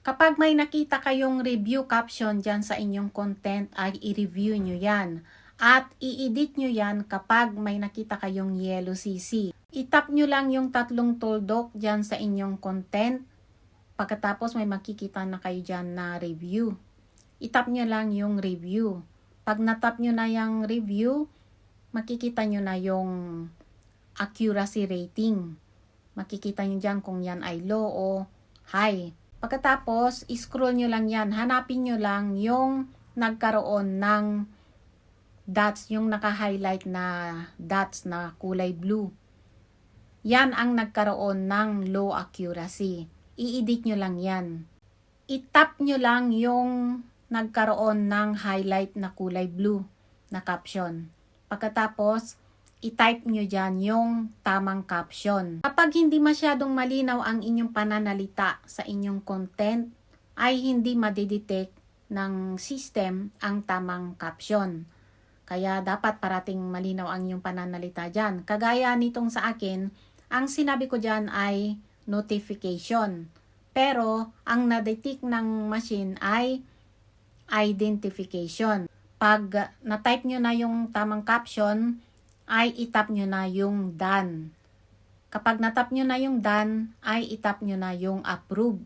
Kapag may nakita kayong review caption dyan sa inyong content ay i-review nyo yan. At i-edit nyo yan kapag may nakita kayong yellow CC. I-tap nyo lang yung tatlong tuldok dyan sa inyong content. Pagkatapos may makikita na kayo dyan na review. I-tap nyo lang yung review. Pag na-tap nyo na yung review, makikita nyo na yung accuracy rating. Makikita nyo dyan kung yan ay low o high. Pagkatapos, scroll nyo lang yan. Hanapin nyo lang yung nagkaroon ng dots, yung naka-highlight na dots na kulay blue. Yan ang nagkaroon ng low accuracy. I-edit nyo lang yan. I-tap nyo lang yung nagkaroon ng highlight na kulay blue na caption. Pagkatapos, i-type nyo dyan yung tamang caption. Kapag hindi masyadong malinaw ang inyong pananalita sa inyong content, ay hindi madidetect ng system ang tamang caption. Kaya dapat parating malinaw ang inyong pananalita dyan. Kagaya nitong sa akin, ang sinabi ko dyan ay notification. Pero, ang na-detect ng machine ay identification. Pag na-type nyo na yung tamang caption, ay itap nyo na yung done. Kapag natap nyo na yung done, ay itap nyo na yung approve.